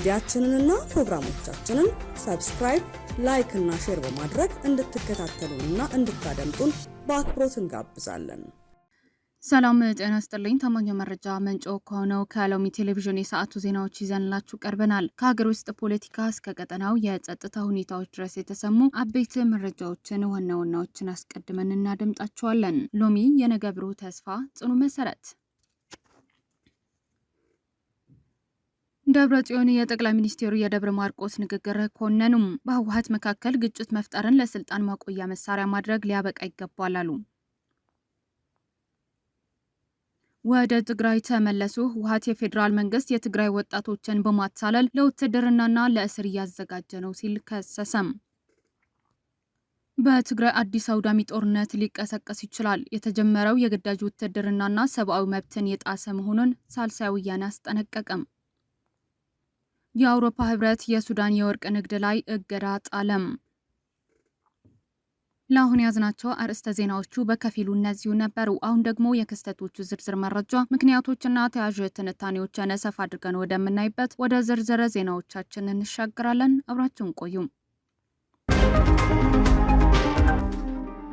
ሚዲያችንንና ፕሮግራሞቻችንን ሰብስክራይብ፣ ላይክ እና ሼር በማድረግ እንድትከታተሉንና እንድታደምጡን በአክብሮት እንጋብዛለን። ሰላም ጤና ይስጥልኝ። ታማኝ መረጃ ምንጭ ከሆነው ከሎሚ ቴሌቪዥን የሰዓቱ ዜናዎች ይዘንላችሁ ቀርበናል። ከሀገር ውስጥ ፖለቲካ እስከ ቀጠናው የጸጥታ ሁኔታዎች ድረስ የተሰሙ አበይት መረጃዎችን ዋናዎችን አስቀድመን እናደምጣቸዋለን። ሎሚ የነገ ብሩህ ተስፋ ጽኑ መሰረት። ደብረጽዮን የጠቅላይ ሚኒስቴሩ የደብረ ማርቆስ ንግግር ኮነኑም። በህወሓት መካከል ግጭት መፍጠርን ለስልጣን ማቆያ መሳሪያ ማድረግ ሊያበቃ ይገባል አሉ። ወደ ትግራይ ተመለሱ። ህወሓት የፌዴራል መንግስት የትግራይ ወጣቶችን በማታለል ለውትድርናና ለእስር እያዘጋጀ ነው ሲል ከሰሰም። በትግራይ አዲስ አውዳሚ ጦርነት ሊቀሰቀስ ይችላል። የተጀመረው የግዳጅ ውትድርናና ሰብአዊ መብትን የጣሰ መሆኑን ሳልሳይ ወያነ አስጠነቀቀም። የአውሮፓ ህብረት የሱዳን የወርቅ ንግድ ላይ እገዳ ጣለም። ለአሁን ያዝናቸው አርዕስተ ዜናዎቹ በከፊሉ እነዚሁ ነበሩ። አሁን ደግሞ የክስተቶቹ ዝርዝር መረጃ ምክንያቶችና ተያያዥ ትንታኔዎችን ሰፋ አድርገን ወደምናይበት ወደ ዝርዝር ዜናዎቻችን እንሻገራለን። አብራችሁን ቆዩ።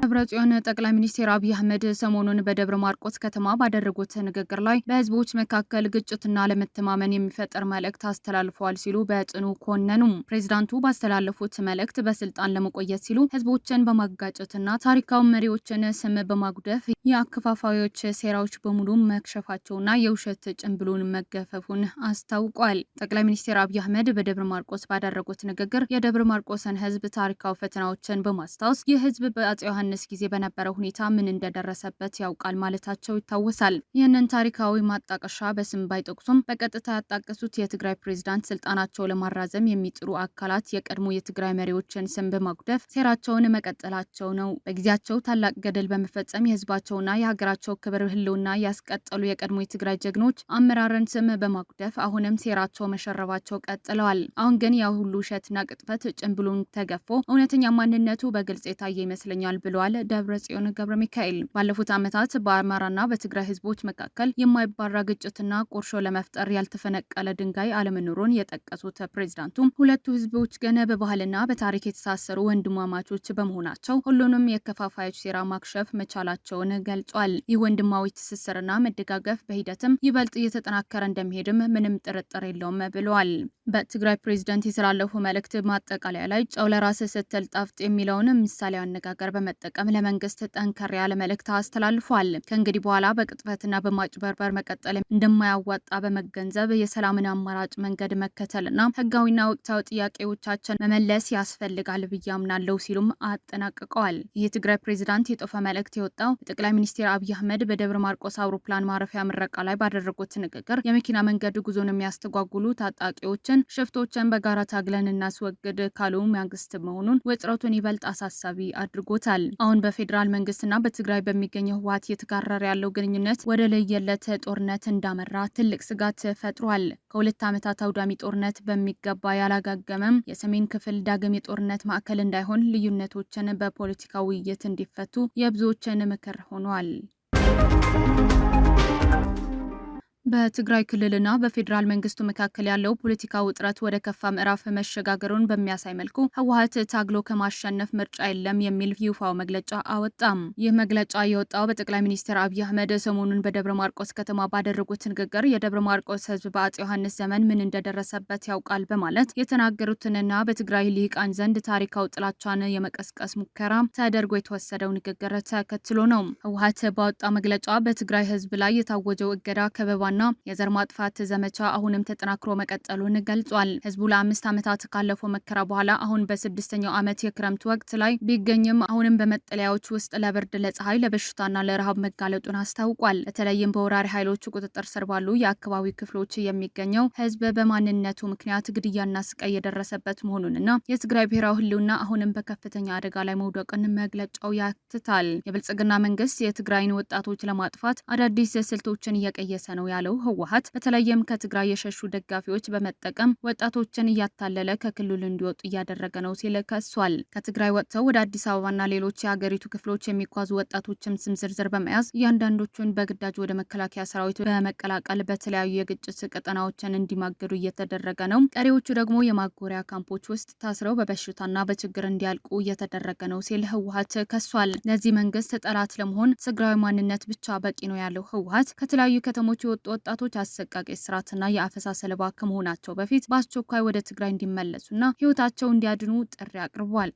ደብረጽዮን ጠቅላይ ሚኒስትር አብይ አህመድ ሰሞኑን በደብረ ማርቆስ ከተማ ባደረጉት ንግግር ላይ በህዝቦች መካከል ግጭትና አለመተማመን የሚፈጠር መልእክት አስተላልፈዋል ሲሉ በጽኑ ኮነኑም። ፕሬዚዳንቱ ባስተላለፉት መልእክት በስልጣን ለመቆየት ሲሉ ህዝቦችን በማጋጨትና ታሪካዊ መሪዎችን ስም በማጉደፍ የአከፋፋዮች ሴራዎች በሙሉ መክሸፋቸውና የውሸት ጭንብሉን መገፈፉን አስታውቋል። ጠቅላይ ሚኒስትር አብይ አህመድ በደብረ ማርቆስ ባደረጉት ንግግር የደብረ ማርቆስን ህዝብ ታሪካዊ ፈተናዎችን በማስታወስ የህዝብ በአፄ ዮሐንስ ጊዜ በነበረው ሁኔታ ምን እንደደረሰበት ያውቃል ማለታቸው ይታወሳል። ይህንን ታሪካዊ ማጣቀሻ በስም ባይጠቅሱም በቀጥታ ያጣቀሱት የትግራይ ፕሬዝዳንት ስልጣናቸው ለማራዘም የሚጥሩ አካላት የቀድሞ የትግራይ መሪዎችን ስም በማጉደፍ ሴራቸውን መቀጠላቸው ነው። በጊዜያቸው ታላቅ ገደል በመፈጸም የህዝባቸውና የሀገራቸው ክብር ህልውና ያስቀጠሉ የቀድሞ የትግራይ ጀግኖች አመራርን ስም በማጉደፍ አሁንም ሴራቸው መሸረባቸው ቀጥለዋል። አሁን ግን ያ ሁሉ ውሸትና ቅጥፈት ጭንብሉን ተገፎ እውነተኛ ማንነቱ በግልጽ የታየ ይመስለኛል ብለዋል ደብረጽዮን ገብረ ሚካኤል። ባለፉት ዓመታት በአማራና በትግራይ ህዝቦች መካከል የማይባራ ግጭትና ቁርሾ ለመፍጠር ያልተፈነቀለ ድንጋይ አለመኖሩን የጠቀሱት ፕሬዝዳንቱ ሁለቱ ህዝቦች ግን በባህልና በታሪክ የተሳሰሩ ወንድማማቾች በመሆናቸው ሁሉንም የከፋፋዮች ሴራ ማክሸፍ መቻላቸውን ገልጿል። ይህ ወንድማዊ ትስስርና መደጋገፍ በሂደትም ይበልጥ እየተጠናከረ እንደሚሄድም ምንም ጥርጥር የለውም ብለዋል። በትግራይ ፕሬዝዳንት የተላለፉ መልእክት ማጠቃለያ ላይ ጨው ለራስ ስትል ጣፍጥ የሚለውን ምሳሌያዊ አነጋገር በመጠቀም ለመንግስት ጠንከር ያለ መልእክት አስተላልፏል። ከእንግዲህ በኋላ በቅጥፈትና በማጭበርበር መቀጠል እንደማያዋጣ በመገንዘብ የሰላምን አማራጭ መንገድ መከተልና ህጋዊና ወቅታዊ ጥያቄዎቻችን መመለስ ያስፈልጋል ብዬ አምናለሁ ሲሉም አጠናቅቀዋል። የትግራይ ፕሬዝዳንት የጦፈ መልእክት የወጣው ጠቅላይ ሚኒስትር አብይ አህመድ በደብረ ማርቆስ አውሮፕላን ማረፊያ ምረቃ ላይ ባደረጉት ንግግር የመኪና መንገድ ጉዞን የሚያስተጓጉሉ ታጣቂዎችን ሽፍቶችን በጋራ ታግለን እናስወግድ ካሉ መንግስት መሆኑን ውጥረቱን ይበልጥ አሳሳቢ አድርጎታል። አሁን በፌዴራል መንግስትና በትግራይ በሚገኘው ህወሓት እየተካረረ ያለው ግንኙነት ወደ ለየለት ጦርነት እንዳመራ ትልቅ ስጋት ፈጥሯል። ከሁለት ዓመታት አውዳሚ ጦርነት በሚገባ ያላጋገመም የሰሜን ክፍል ዳግም የጦርነት ማዕከል እንዳይሆን ልዩነቶችን በፖለቲካ ውይይት እንዲፈቱ የብዙዎችን ምክር ሆኗል። በትግራይ ክልልና በፌዴራል መንግስቱ መካከል ያለው ፖለቲካ ውጥረት ወደ ከፋ ምዕራፍ መሸጋገሩን በሚያሳይ መልኩ ህወሓት ታግሎ ከማሸነፍ ምርጫ የለም የሚል ይፋው መግለጫ አወጣም። ይህ መግለጫ የወጣው በጠቅላይ ሚኒስትር አብይ አህመድ ሰሞኑን በደብረ ማርቆስ ከተማ ባደረጉት ንግግር የደብረ ማርቆስ ህዝብ በአፄ ዮሐንስ ዘመን ምን እንደደረሰበት ያውቃል በማለት የተናገሩትንና በትግራይ ልሂቃን ዘንድ ታሪካዊ ጥላቻን የመቀስቀስ ሙከራ ተደርጎ የተወሰደው ንግግር ተከትሎ ነው። ህወሓት ባወጣ መግለጫ በትግራይ ህዝብ ላይ የታወጀው እገዳ ከበባና የዘር ማጥፋት ዘመቻ አሁንም ተጠናክሮ መቀጠሉን ገልጿል። ህዝቡ ለ5 ዓመታት ካለፈው መከራ በኋላ አሁን በ6ኛው ዓመት የክረምት ወቅት ላይ ቢገኝም አሁንም በመጠለያዎች ውስጥ ለብርድ፣ ለፀሐይ፣ ለበሽታና ለረሃብ መጋለጡን አስታውቋል። በተለይም በወራሪ ኃይሎች ቁጥጥር ስር ባሉ የአካባቢ ክፍሎች የሚገኘው ህዝብ በማንነቱ ምክንያት ግድያና ስቃይ የደረሰበት መሆኑንና የትግራይ ብሔራዊ ህልውና አሁንም በከፍተኛ አደጋ ላይ መውደቅን መግለጫው ያትታል። የብልጽግና መንግስት የትግራይን ወጣቶች ለማጥፋት አዳዲስ ስልቶችን እየቀየሰ ነው ያለው ህወሓት በተለይም ከትግራይ የሸሹ ደጋፊዎች በመጠቀም ወጣቶችን እያታለለ ከክልሉ እንዲወጡ እያደረገ ነው ሲል ከሷል። ከትግራይ ወጥተው ወደ አዲስ አበባና ሌሎች የሀገሪቱ ክፍሎች የሚጓዙ ወጣቶችም ስም ዝርዝር በመያዝ እያንዳንዶቹን በግዳጅ ወደ መከላከያ ሰራዊት በመቀላቀል በተለያዩ የግጭት ቀጠናዎችን እንዲማገዱ እየተደረገ ነው። ቀሪዎቹ ደግሞ የማጎሪያ ካምፖች ውስጥ ታስረው በበሽታና በችግር እንዲያልቁ እየተደረገ ነው ሲል ህወሓት ከሷል። ለዚህ መንግስት ጠላት ለመሆን ትግራዊ ማንነት ብቻ በቂ ነው ያለው ህወሓት ከተለያዩ ከተሞች የወጡ ወጣቶች አሰቃቂ እስራትና የአፈሳ ሰለባ ከመሆናቸው በፊት በአስቸኳይ ወደ ትግራይ እንዲመለሱና ህይወታቸው እንዲያድኑ ጥሪ አቅርቧል።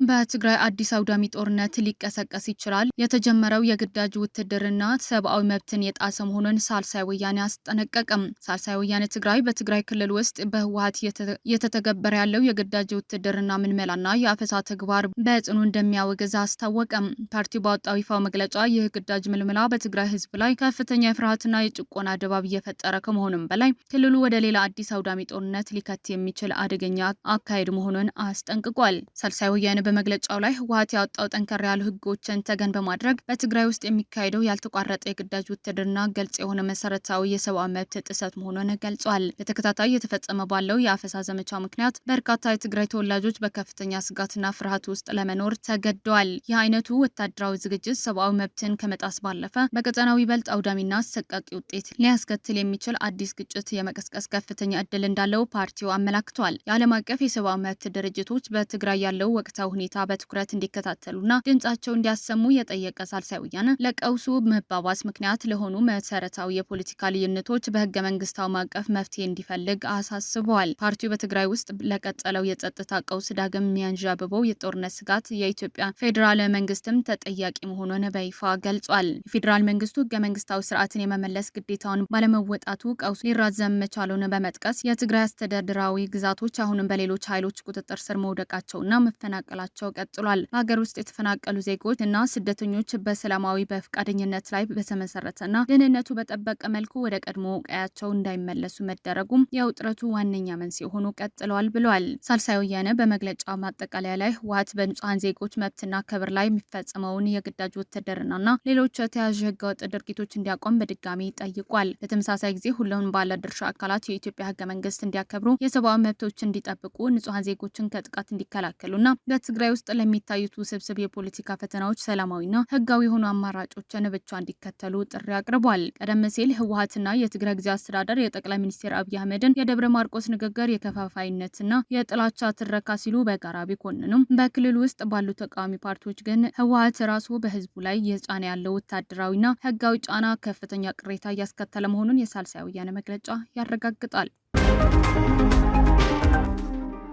በትግራይ አዲስ አውዳሚ ጦርነት ሊቀሰቀስ ይችላል። የተጀመረው የግዳጅ ውትድርና ሰብአዊ መብትን የጣሰ መሆኑን ሳልሳይ ወያኔ አስጠነቀቀም። ሳልሳይ ወያኔ ትግራይ በትግራይ ክልል ውስጥ በህወሓት እየተተገበረ ያለው የግዳጅ ውትድርና ምልመላና የአፈሳ ተግባር በጽኑ እንደሚያወግዝ አስታወቀም። ፓርቲው ባወጣው ይፋው መግለጫ ይህ ግዳጅ ምልመላ በትግራይ ህዝብ ላይ ከፍተኛ የፍርሃትና የጭቆና ድባብ እየፈጠረ ከመሆኑም በላይ ክልሉ ወደ ሌላ አዲስ አውዳሚ ጦርነት ሊከት የሚችል አደገኛ አካሄድ መሆኑን አስጠንቅቋል። ሳልሳይ ወያኔ በመግለጫው ላይ ህወሓት ያወጣው ጠንከር ያሉ ህጎችን ተገን በማድረግ በትግራይ ውስጥ የሚካሄደው ያልተቋረጠ የግዳጅ ውትድርና ግልጽ የሆነ መሰረታዊ የሰብአዊ መብት ጥሰት መሆኑን ገልጿል። በተከታታይ የተፈጸመ ባለው የአፈሳ ዘመቻ ምክንያት በርካታ የትግራይ ተወላጆች በከፍተኛ ስጋትና ፍርሃት ውስጥ ለመኖር ተገደዋል። ይህ አይነቱ ወታደራዊ ዝግጅት ሰብአዊ መብትን ከመጣስ ባለፈ በቀጠናው ይበልጥ አውዳሚና አሰቃቂ ውጤት ሊያስከትል የሚችል አዲስ ግጭት የመቀስቀስ ከፍተኛ እድል እንዳለው ፓርቲው አመላክቷል። የዓለም አቀፍ የሰብአዊ መብት ድርጅቶች በትግራይ ያለው ወቅታዊ ሁኔታ በትኩረት እንዲከታተሉና ድምጻቸው እንዲያሰሙ የጠየቀ ሳልሳይ ወያነ ለቀውሱ መባባስ ምክንያት ለሆኑ መሰረታዊ የፖለቲካ ልዩነቶች በህገ መንግስታዊ ማዕቀፍ መፍትሄ እንዲፈልግ አሳስበዋል። ፓርቲው በትግራይ ውስጥ ለቀጠለው የጸጥታ ቀውስ ዳግም የሚያንዣብበው የጦርነት ስጋት የኢትዮጵያ ፌዴራል መንግስትም ተጠያቂ መሆኑን በይፋ ገልጿል። የፌዴራል መንግስቱ ህገ መንግስታዊ ስርዓትን የመመለስ ግዴታውን ባለመወጣቱ ቀውሱ ሊራዘም መቻሉን በመጥቀስ የትግራይ አስተዳደራዊ ግዛቶች አሁንም በሌሎች ኃይሎች ቁጥጥር ስር መውደቃቸውና መፈናቀላቸው ቀጥሏል። በሀገር ውስጥ የተፈናቀሉ ዜጎች እና ስደተኞች በሰላማዊ በፍቃደኝነት ላይ በተመሰረተና ደህንነቱ በጠበቀ መልኩ ወደ ቀድሞ ቀያቸው እንዳይመለሱ መደረጉም የውጥረቱ ዋነኛ መንስኤ ሆኖ ቀጥለዋል ብለዋል። ሳልሳይ ወያነ በመግለጫ ማጠቃለያ ላይ ህወሓት በንጹሐን ዜጎች መብትና ክብር ላይ የሚፈጸመውን የግዳጅ ውትድርናና ሌሎች የተያያዥ ህገወጥ ድርጊቶች እንዲያቆም በድጋሚ ጠይቋል። በተመሳሳይ ጊዜ ሁሉም ባለድርሻ አካላት የኢትዮጵያ ህገ መንግስት እንዲያከብሩ፣ የሰብአዊ መብቶች እንዲጠብቁ፣ ንጹሐን ዜጎችን ከጥቃት እንዲከላከሉና በትግራይ ውስጥ ለሚታዩት ውስብስብ የፖለቲካ ፈተናዎች ሰላማዊና ህጋዊ የሆኑ አማራጮችን ብቻ እንዲከተሉ ጥሪ አቅርቧል። ቀደም ሲል ህወሓትና የትግራይ ጊዜያዊ አስተዳደር የጠቅላይ ሚኒስትር አብይ አህመድን የደብረ ማርቆስ ንግግር የከፋፋይነትና የጥላቻ ትረካ ሲሉ በጋራ ቢኮንኑም በክልሉ ውስጥ ባሉ ተቃዋሚ ፓርቲዎች ግን ህወሓት ራሱ በህዝቡ ላይ እየጫነ ያለው ወታደራዊና ህጋዊ ጫና ከፍተኛ ቅሬታ እያስከተለ መሆኑን የሳልሳይ ወያነ መግለጫ ያረጋግጣል።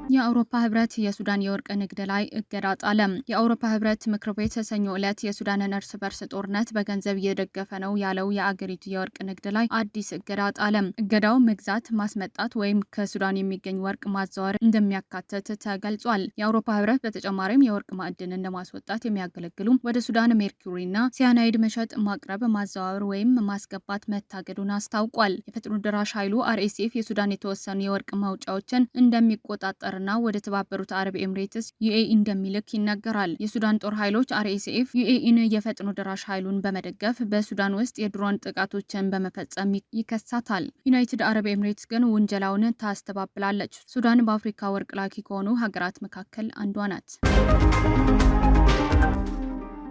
የአውሮፓ ህብረት የሱዳን የወርቅ ንግድ ላይ እገዳ ጣለ። የአውሮፓ ህብረት ምክር ቤት ሰኞ ዕለት የሱዳንን እርስ በርስ ጦርነት በገንዘብ እየደገፈ ነው ያለው የአገሪቱ የወርቅ ንግድ ላይ አዲስ እገዳ ጣለ። እገዳው መግዛት፣ ማስመጣት ወይም ከሱዳን የሚገኝ ወርቅ ማዛወር እንደሚያካትት ተገልጿል። የአውሮፓ ህብረት በተጨማሪም የወርቅ ማዕድንን ለማስወጣት የሚያገለግሉ ወደ ሱዳን ሜርኩሪና ሲያናይድ መሸጥ፣ ማቅረብ፣ ማዘዋወር ወይም ማስገባት መታገዱን አስታውቋል። የፈጥኖ ደራሽ ኃይሉ አርኤስኤፍ የሱዳን የተወሰኑ የወርቅ ማውጫዎችን እንደሚቆጣጠር ና ወደ ተባበሩት አረብ ኤምሬትስ ዩኤኢ እንደሚልክ ይነገራል። የሱዳን ጦር ኃይሎች አርኤስኤፍ ዩኤኢን የፈጥኖ ደራሽ ኃይሉን በመደገፍ በሱዳን ውስጥ የድሮን ጥቃቶችን በመፈጸም ይከሳታል። ዩናይትድ አረብ ኤምሬትስ ግን ውንጀላውን ታስተባብላለች። ሱዳን በአፍሪካ ወርቅ ላኪ ከሆኑ ሀገራት መካከል አንዷ ናት።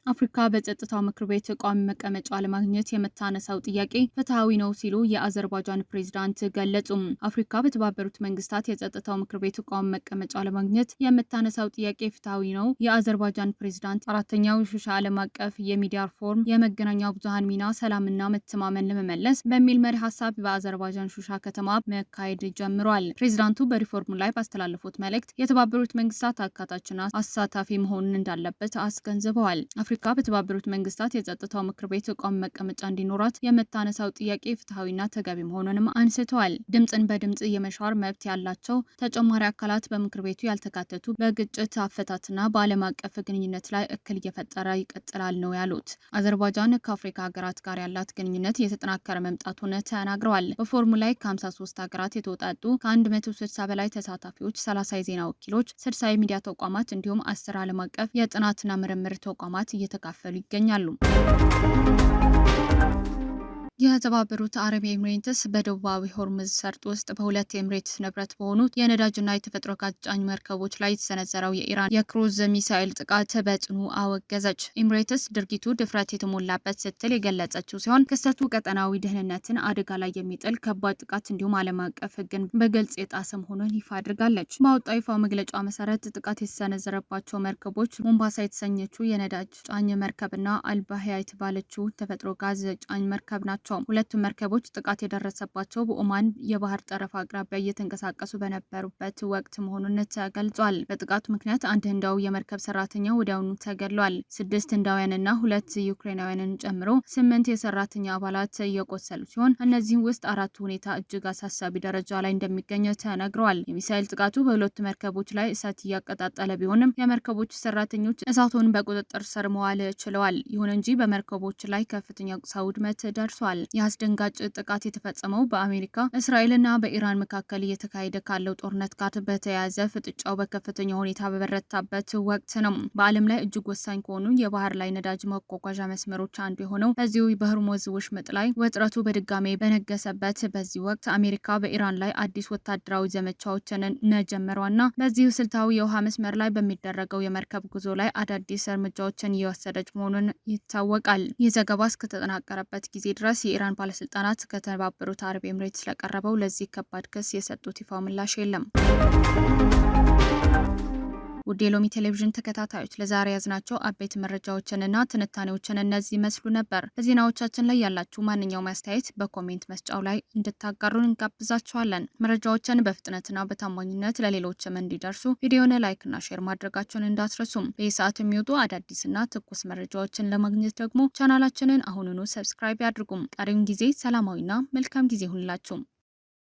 አፍሪካ በጸጥታው ምክር ቤት ቋሚ መቀመጫ ለማግኘት የምታነሳው ጥያቄ ፍትሐዊ ነው ሲሉ የአዘርባይጃን ፕሬዝዳንት ገለጹ። አፍሪካ በተባበሩት መንግስታት የጸጥታው ምክር ቤት ቋሚ መቀመጫ ለማግኘት የምታነሳው ጥያቄ ፍትሐዊ ነው። የአዘርባይጃን ፕሬዝዳንት አራተኛው ሹሻ ዓለም አቀፍ የሚዲያ ፎርም የመገናኛ ብዙሃን ሚና ሰላምና መተማመን ለመመለስ በሚል መሪ ሀሳብ በአዘርባይጃን ሹሻ ከተማ መካሄድ ጀምሯል። ፕሬዝዳንቱ በሪፎርሙ ላይ ባስተላለፉት መልእክት የተባበሩት መንግስታት አካታችና አሳታፊ መሆኑን እንዳለበት አስገንዝበዋል። አፍሪካ በተባበሩት መንግስታት የጸጥታው ምክር ቤት ቋሚ መቀመጫ እንዲኖራት የምታነሳው ጥያቄ ፍትሐዊና ተገቢ መሆኑንም አንስተዋል። ድምፅን በድምፅ የመሻር መብት ያላቸው ተጨማሪ አካላት በምክር ቤቱ ያልተካተቱ በግጭት አፈታትና በዓለም አቀፍ ግንኙነት ላይ እክል እየፈጠረ ይቀጥላል ነው ያሉት። አዘርባይጃን ከአፍሪካ ሀገራት ጋር ያላት ግንኙነት የተጠናከረ መምጣቱን ተናግረዋል። በፎርሙ ላይ ከ53 ሀገራት የተውጣጡ ከ160 በላይ ተሳታፊዎች፣ 30 የዜና ወኪሎች፣ 60 የሚዲያ ተቋማት እንዲሁም 10 ዓለም አቀፍ የጥናትና ምርምር ተቋማት እየተካፈሉ ይገኛሉ። የተባበሩት አረብ ኤምሬትስ በደቡባዊ ሆርሙዝ ሰርጥ ውስጥ በሁለት የኤምሬትስ ንብረት በሆኑት የነዳጅና የተፈጥሮ ጋዝ ጫኝ መርከቦች ላይ የተሰነዘረው የኢራን የክሩዝ ሚሳኤል ጥቃት በጽኑ አወገዘች። ኤምሬትስ ድርጊቱ ድፍረት የተሞላበት ስትል የገለጸችው ሲሆን ክስተቱ ቀጠናዊ ደህንነትን አደጋ ላይ የሚጥል ከባድ ጥቃት እንዲሁም ዓለም አቀፍ ሕግን በግልጽ የጣሰ መሆኑን ይፋ አድርጋለች። ባወጣው ይፋ መግለጫ መሰረት ጥቃት የተሰነዘረባቸው መርከቦች ሞምባሳ የተሰኘችው የነዳጅ ጫኝ መርከብና አልባህያ የተባለችው ተፈጥሮ ጋዝ ጫኝ መርከብ ናቸው። ሁለቱም መርከቦች ጥቃት የደረሰባቸው በኦማን የባህር ጠረፍ አቅራቢያ እየተንቀሳቀሱ በነበሩበት ወቅት መሆኑን ተገልጿል። በጥቃቱ ምክንያት አንድ ህንዳዊ የመርከብ ሰራተኛ ወዲያውኑ ተገድሏል። 6 ህንዳውያንና 2 ዩክሬናውያንን ጨምሮ 8 የሰራተኛ አባላት እየቆሰሉ ሲሆን እነዚህም ውስጥ 4 ሁኔታ እጅግ አሳሳቢ ደረጃ ላይ እንደሚገኝ ተነግሯል። የሚሳኤል ጥቃቱ በሁለቱ መርከቦች ላይ እሳት እያቀጣጠለ ቢሆንም የመርከቦቹ ሰራተኞች እሳቱን በቁጥጥር ስር መዋል ችለዋል። ይሁን እንጂ በመርከቦች ላይ ከፍተኛ ቁሳዊ ውድመት ደርሷል። የአስደንጋጭ ጥቃት የተፈጸመው በአሜሪካ እስራኤልና በኢራን መካከል እየተካሄደ ካለው ጦርነት ጋር በተያያዘ ፍጥጫው በከፍተኛ ሁኔታ በበረታበት ወቅት ነው። በዓለም ላይ እጅግ ወሳኝ ከሆኑ የባህር ላይ ነዳጅ መጓጓዣ መስመሮች አንዱ የሆነው በዚሁ በሆርሙዝ ወሽመጥ ላይ ውጥረቱ በድጋሜ በነገሰበት በዚህ ወቅት አሜሪካ በኢራን ላይ አዲስ ወታደራዊ ዘመቻዎችን መጀመሯና በዚሁ ስልታዊ የውሃ መስመር ላይ በሚደረገው የመርከብ ጉዞ ላይ አዳዲስ እርምጃዎችን እየወሰደች መሆኑን ይታወቃል። ይህ ዘገባ እስከተጠናቀረበት ጊዜ ድረስ የኢራን ባለስልጣናት ከተባበሩት አረብ ኤምሬትስ ስለቀረበው ለዚህ ከባድ ክስ የሰጡት ይፋ ምላሽ የለም። ውድ የሎሚ ቴሌቪዥን ተከታታዮች ለዛሬ ያዝናቸው አበይት መረጃዎችንና ትንታኔዎችን እነዚህ መስሉ ነበር። በዜናዎቻችን ላይ ያላችሁ ማንኛውም አስተያየት በኮሜንት መስጫው ላይ እንድታጋሩን እንጋብዛችኋለን። መረጃዎችን በፍጥነትና በታማኝነት ለሌሎችም እንዲደርሱ ቪዲዮን ላይክና ሼር ማድረጋችሁን እንዳትረሱም። በየሰዓቱ የሚወጡ አዳዲስና ትኩስ መረጃዎችን ለማግኘት ደግሞ ቻናላችንን አሁኑኑ ሰብስክራይብ ያድርጉም። ቀሪውን ጊዜ ሰላማዊና መልካም ጊዜ ይሁንላችሁ።